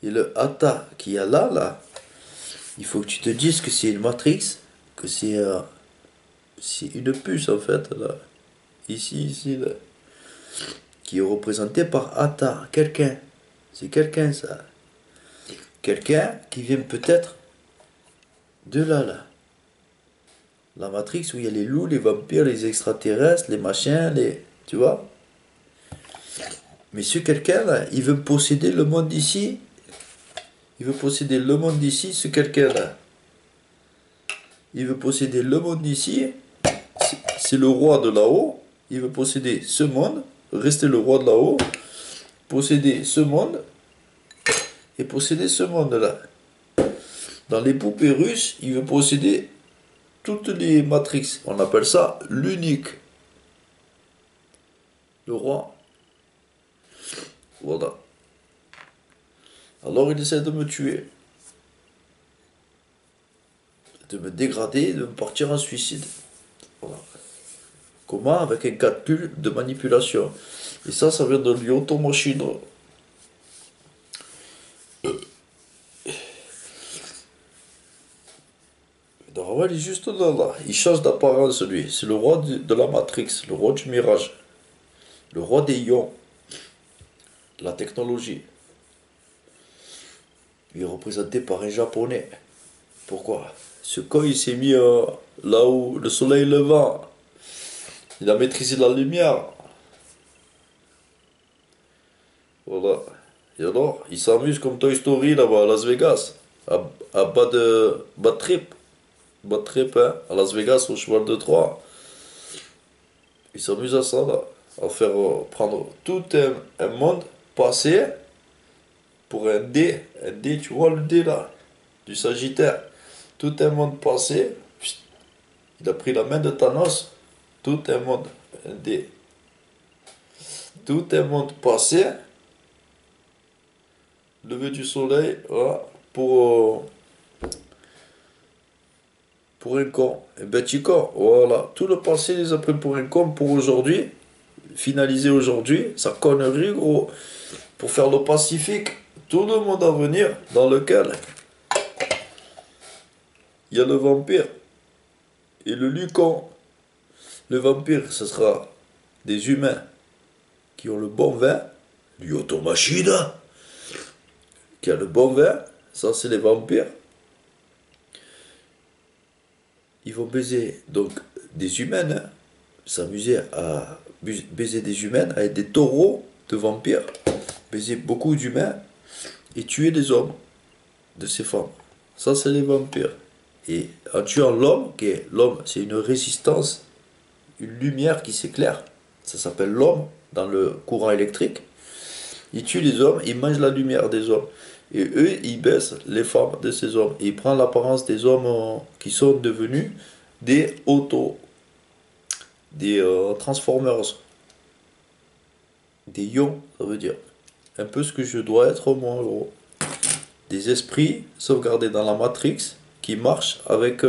Et le Atta qu'il y a là, là, il faut que tu te dises que c'est une matrix, que c'est une puce en fait, là. Ici, là. Qui est représenté par Atta, quelqu'un. C'est quelqu'un, ça. Quelqu'un qui vient peut-être de là, là. La matrix où il y a les loups, les vampires, les extraterrestres, les machins, les... Tu vois? Mais ce quelqu'un-là, il veut posséder le monde d'ici. Il veut posséder le monde d'ici, ce quelqu'un-là. Il veut posséder le monde d'ici. C'est le roi de là-haut. Il veut posséder ce monde, rester le roi de là-haut, posséder ce monde et posséder ce monde-là. Dans les poupées russes, il veut posséder toutes les matrix. On appelle ça l'unique. Le roi. Voilà. Alors il essaie de me tuer. De me dégrader, de me partir en suicide. Voilà. Comment? Avec un calcul de manipulation. Et ça vient de l'automachine. Darwin, il est juste là. Il change d'apparence, lui. C'est le roi de la Matrix, le roi du mirage, le roi des ions, la technologie. Il est représenté par un japonais. Pourquoi? Ce con, il s'est mis là où le soleil levant. Il a maîtrisé la lumière. Voilà. Et alors, il s'amuse comme Toy Story là-bas à Las Vegas. À Bad Trip. Bad Trip, hein, à Las Vegas, au cheval de Troie. Il s'amuse à ça, là. À faire prendre tout un monde passé pour un dé. Un dé, tu vois le dé là, du Sagittaire. Tout un monde passé. Il a pris la main de Thanos. Tout un monde. Un dé. Tout un monde passé. Lever du soleil, voilà, pour un con, un petit con, voilà. Tout le passé les a pris pour un con pour aujourd'hui, finaliser aujourd'hui, sa connerie, gros, pour faire le Pacifique, tout le monde à venir, dans lequel il y a le vampire et le lucon. Le vampire, ce sera des humains qui ont le bon vin, du automachine, qui a le bon vin, ça c'est les vampires. Ils vont baiser donc des humaines, hein, s'amuser à baiser des humaines avec des taureaux de vampires, baiser beaucoup d'humains et tuer des hommes de ces femmes. Ça c'est les vampires. Et en tuant l'homme, l'homme c'est une résistance, une lumière qui s'éclaire, ça s'appelle l'homme dans le courant électrique. Ils tuent les hommes, ils mangent la lumière des hommes. Et eux, ils baissent les femmes de ces hommes. Et ils prennent l'apparence des hommes qui sont devenus des des transformers. Des ions, ça veut dire. Un peu ce que je dois être moi, en gros. Des esprits sauvegardés dans la Matrix qui marchent avec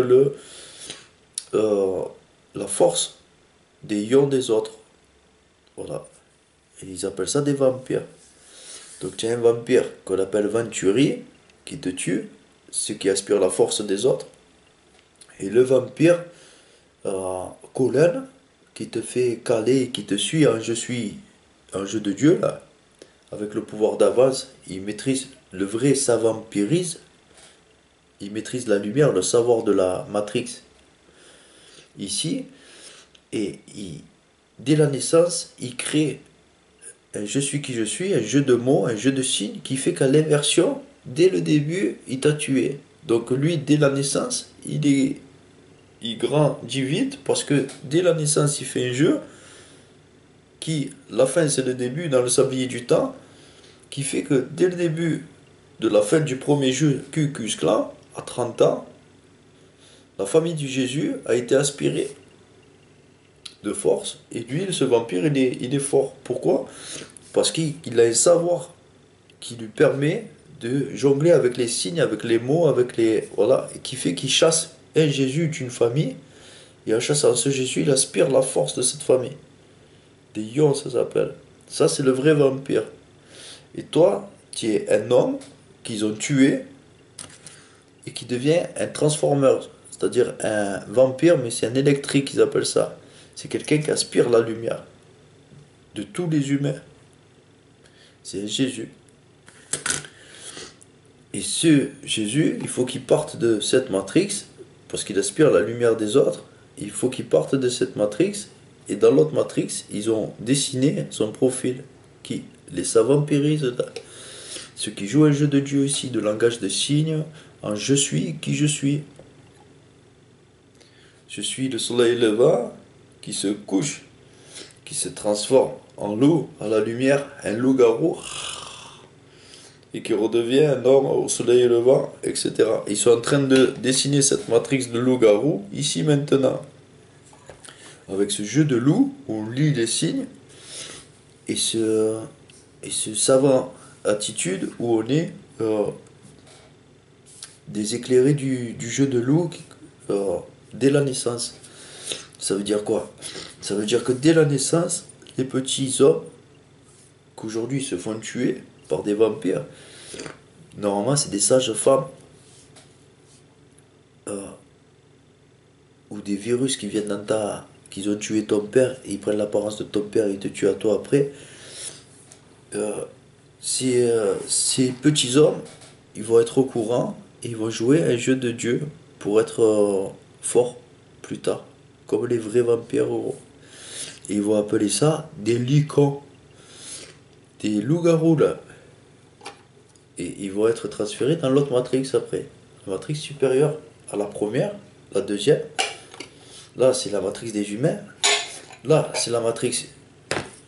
la force des ions des autres. Voilà. Et ils appellent ça des vampires. Donc tu as un vampire qu'on appelle Venturi, qui te tue, ce qui aspire la force des autres. Et le vampire Colin, qui te fait caler, qui te suit en je suis, un jeu de Dieu, là, avec le pouvoir d'avance, il maîtrise le vrai savampirise, il maîtrise la lumière, le savoir de la Matrix. Ici, et dès la naissance, il crée un je suis qui je suis, un jeu de mots, un jeu de signes qui fait qu'à l'inversion, dès le début, il t'a tué. Donc lui, dès la naissance, il grandit vite parce que dès la naissance, il fait un jeu qui, la fin c'est le début dans le sablier du temps, qui fait que dès le début de la fin du premier jeu Ku Klux Klan, à 30 ans, la famille du Jésus a été aspirée de force. Et lui, ce vampire, il est fort. Pourquoi? Parce qu'il a un savoir qui lui permet de jongler avec les signes, avec les mots, avec les... Voilà, et qui fait qu'il chasse un Jésus d'une famille. Et en chassant ce Jésus, il aspire la force de cette famille. Des ions, ça s'appelle. Ça, c'est le vrai vampire. Et toi, tu es un homme qu'ils ont tué et qui devient un transformer. C'est-à-dire un vampire, mais c'est un électrique, ils appellent ça. C'est quelqu'un qui aspire la lumière de tous les humains. C'est Jésus. Et ce Jésus, il faut qu'il parte de cette matrix, parce qu'il aspire la lumière des autres. Il faut qu'il parte de cette matrix. Et dans l'autre matrix, ils ont dessiné son profil. Qui les savampirisent là. Ceux qui jouent un jeu de Dieu ici, de langage de signes, en je suis qui je suis. Je suis le soleil levant qui se couche, qui se transforme en loup à la lumière, un loup-garou, et qui redevient un homme au soleil levant, etc. Ils sont en train de dessiner cette matrice de loup-garou, ici maintenant. Avec ce jeu de loup, où on lit les signes, et ce savant attitude où on est des éclairés du jeu de loup dès la naissance. Ça veut dire quoi? Ça veut dire que dès la naissance, les petits hommes, qu'aujourd'hui se font tuer par des vampires, normalement c'est des sages femmes, euh, ou des virus qui viennent dans ta... qu'ils ont tué ton père, et ils prennent l'apparence de ton père et ils te tuent à toi après. Euh, ces petits hommes, ils vont être au courant et ils vont jouer un jeu de Dieu pour être forts plus tard, comme les vrais vampires. Et ils vont appeler ça des licans, des loups-garous là. Et ils vont être transférés dans l'autre Matrix après. La Matrix supérieure à la première, la deuxième. Là, c'est la Matrix des humains. Là, c'est la Matrix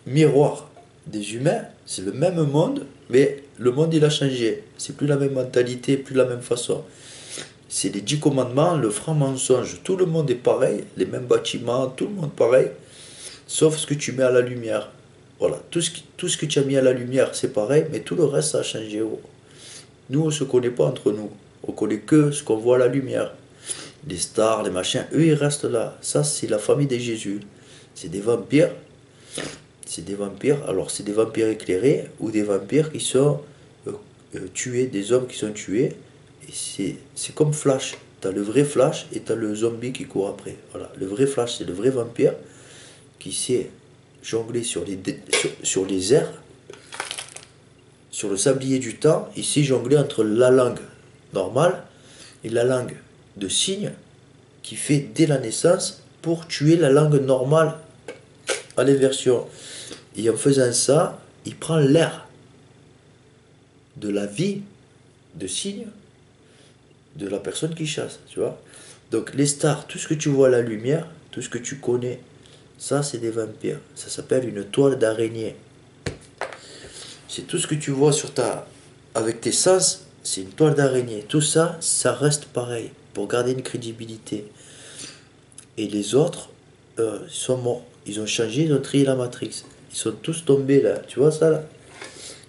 miroir des humains. C'est le même monde, mais le monde il a changé. C'est plus la même mentalité, plus la même façon. C'est les 10 commandements, le franc mensonge. Tout le monde est pareil, les mêmes bâtiments, tout le monde pareil, sauf ce que tu mets à la lumière. Voilà, tout ce que tu as mis à la lumière, c'est pareil, mais tout le reste, ça a changé. Nous, on ne se connaît pas entre nous. On connaît que ce qu'on voit à la lumière. Les stars, les machins, eux, ils restent là. Ça, c'est la famille de Jésus. C'est des vampires. C'est des vampires. Alors, c'est des vampires éclairés ou des vampires qui sont tués, des hommes qui sont tués. Et c'est comme Flash. Tu as le vrai Flash et tu as le zombie qui court après. Voilà. Le vrai Flash, c'est le vrai vampire qui sait jongler sur les airs, sur le sablier du temps. Il sait jongler entre la langue normale et la langue de signe qui fait dès la naissance pour tuer la langue normale à l'inversion. Et en faisant ça, il prend l'air de la vie de signe de la personne qui chasse, tu vois. Donc les stars, tout ce que tu vois à la lumière, tout ce que tu connais, ça c'est des vampires. Ça s'appelle une toile d'araignée. C'est tout ce que tu vois avec tes sens, c'est une toile d'araignée. Tout ça, ça reste pareil pour garder une crédibilité. Et les autres, ils sont morts. Ils ont changé, ils ont trié la Matrix. Ils sont tous tombés là. Tu vois ça là?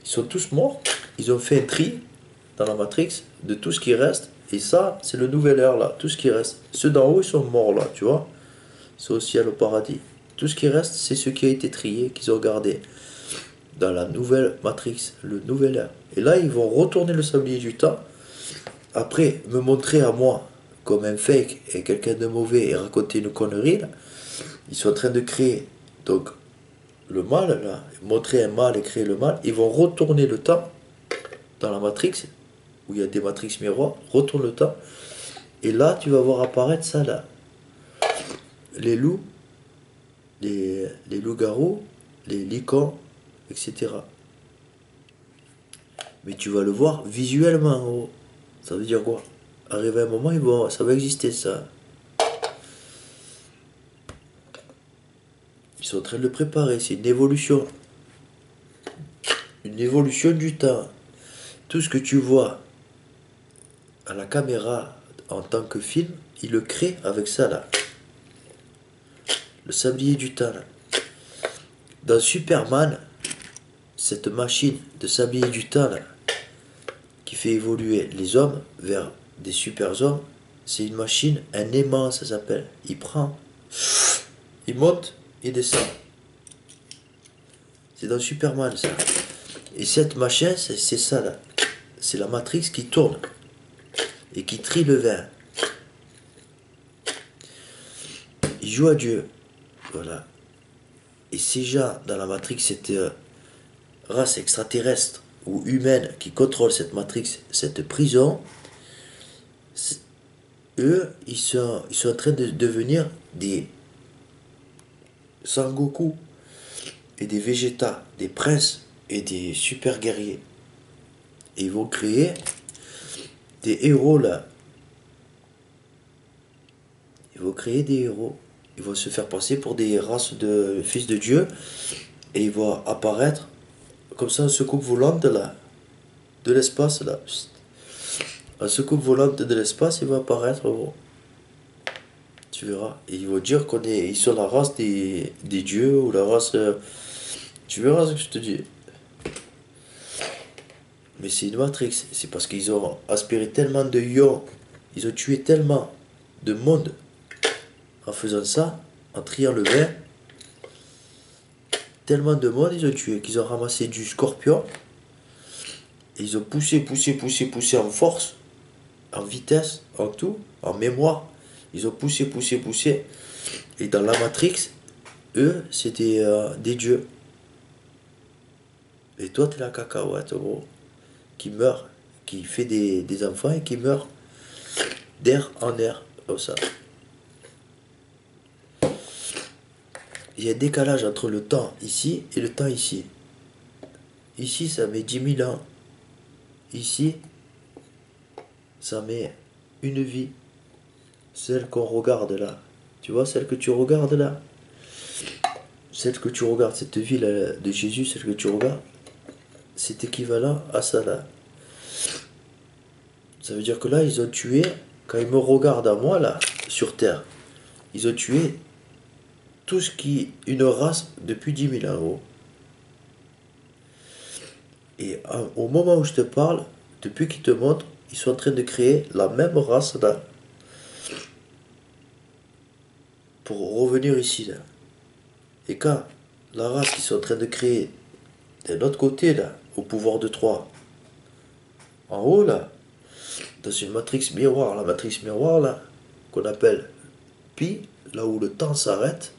Ils sont tous morts. Ils ont fait un tri dans la Matrix de tout ce qui reste. Et ça, c'est le nouvel ère là. Tout ce qui reste. Ceux d'en haut, ils sont morts là, tu vois. Ils sont au ciel, au paradis. Tout ce qui reste, c'est ce qui a été trié, qu'ils ont gardé dans la nouvelle Matrix, le nouvel ère. Et là, ils vont retourner le sablier du temps. Après, me montrer à moi comme un fake et quelqu'un de mauvais et raconter une connerie, là. Ils sont en train de créer donc le mal, là, montrer un mal et créer le mal. Ils vont retourner le temps dans la Matrix, où il y a des matrices miroirs, retourne le temps. Et là, tu vas voir apparaître ça là. Les loups, les loups-garous, les licans, etc. Mais tu vas le voir visuellement. Oh. Ça veut dire quoi? Arrivé à un moment, ça va exister ça. Ils sont en train de le préparer, c'est une évolution. Une évolution du temps. Tout ce que tu vois à la caméra en tant que film, il le crée avec ça là. Le sablier du temps là. Dans Superman, cette machine de sablier du temps là, qui fait évoluer les hommes vers des super hommes, c'est une machine, un aimant ça s'appelle. Il prend, il monte, il descend. C'est dans Superman ça. Et cette machine, c'est ça là. C'est la Matrix qui tourne et qui trie le vin. Il joue à Dieu. Voilà. Et ces gens dans la Matrix, cette race extraterrestre ou humaine qui contrôle cette Matrix, cette prison, eux, ils sont en train de devenir des Sangoku et des Vegeta, des princes et des super guerriers. Et ils vont créer des héros là. Ils vont créer des héros. Ils vont se faire passer pour des races de fils de Dieu. Et ils vont apparaître comme ça en soucoupe volante là. De l'espace là. En soucoupe volante de l'espace, ils vont apparaître. Gros. Tu verras. Et ils vont dire ils sont la race des dieux ou la race. Tu verras ce que je te dis. Mais c'est une Matrix. C'est parce qu'ils ont aspiré tellement de ions. Ils ont tué tellement de monde en faisant ça, en triant le vin, tellement de monde ils ont tué qu'ils ont ramassé du scorpion. Et ils ont poussé en force, en vitesse, en tout, en mémoire. Ils ont poussé. Et dans la Matrix, eux, c'était des dieux. Et toi, t'es la cacahuète, gros, qui meurt, qui fait des enfants et qui meurt d'air en air, comme ça. Il y a un décalage entre le temps ici et le temps ici. Ici, ça met 10 000 ans. Ici, ça met une vie. Celle qu'on regarde là. Tu vois, celle que tu regardes là. Celle que tu regardes, cette vie là, de Jésus, celle que tu regardes, c'est équivalent à ça là. Ça veut dire que là, ils ont tué, quand ils me regardent à moi là, sur Terre, ils ont tué tout ce qui, une race depuis 10 000 ans. Gros. Et au moment où je te parle, depuis qu'ils te montrent, ils sont en train de créer la même race là. Pour revenir ici là. Et quand la race qu'ils sont en train de créer de l'autre côté là, au pouvoir de 3, en haut là, dans une matrice miroir, la matrice miroir là, qu'on appelle pi, là où le temps s'arrête,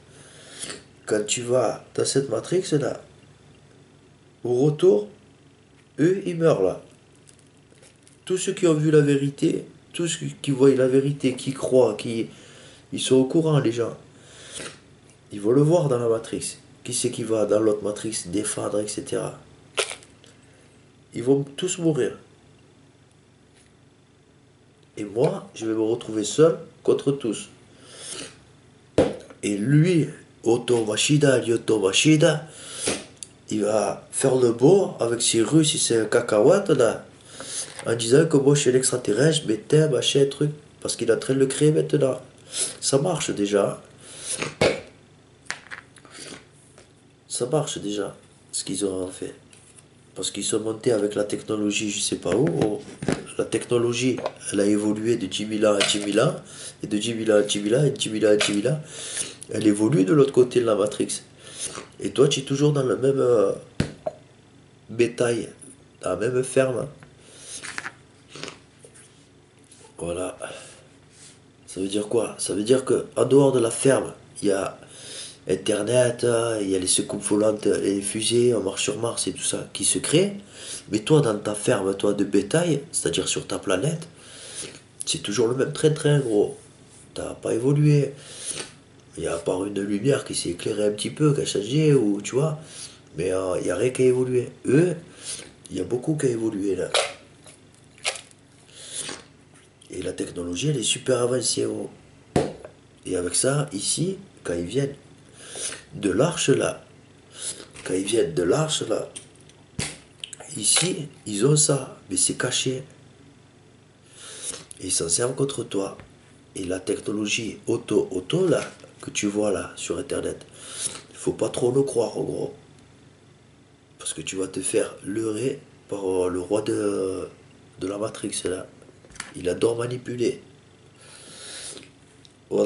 quand tu vas dans cette matrice là, au retour, eux ils meurent là. Tous ceux qui ont vu la vérité, tous ceux qui voient la vérité, qui croient, ils sont au courant les gens. Ils vont le voir dans la matrice. Qui c'est qui va dans l'autre matrice défendre, etc. Ils vont tous mourir. Et moi, je vais me retrouver seul contre tous. Et lui, Otto Machida, Lyoto Machida, il va faire le beau avec ses Russes et ses cacahuètes là, en disant que moi je suis l'extraterrestre, mais t'es machin, truc, parce qu'il est en train de le créer maintenant. Ça marche déjà. Ça marche déjà, ce qu'ils ont fait. Parce qu'ils sont montés avec la technologie, je sais pas où. La technologie, elle a évolué de 10 000 ans à 10 000 ans, et de 10 000 ans à 10 000 ans, et de 10 000 ans à 10 000 ans. Elle évolue de l'autre côté de la Matrix. Et toi, tu es toujours dans le même bétail, dans la même ferme. Voilà. Ça veut dire quoi? Ça veut dire que en dehors de la ferme, il y a Internet, il y a les soucoupes volantes, les fusées, on marche sur Mars et tout ça qui se crée. Mais toi, dans ta ferme, toi, de bétail, c'est-à-dire sur ta planète, c'est toujours le même train-train, gros. T'as pas évolué. Il y a à part une lumière qui s'est éclairée un petit peu, qui a changé, ou tu vois. Mais il n'y a rien qui a évolué. Eux, il y a beaucoup qui a évolué là. Et la technologie, elle est super avancée, gros. Et avec ça, ici, quand ils viennent de l'arche là, quand ils viennent de l'arche là, ici, ils ont ça, mais c'est caché. Et ils s'en servent contre toi. Et la technologie auto là, que tu vois là sur internet, il faut pas trop le croire en gros. Parce que tu vas te faire leurrer par le roi de la Matrix là. Il adore manipuler. Voilà.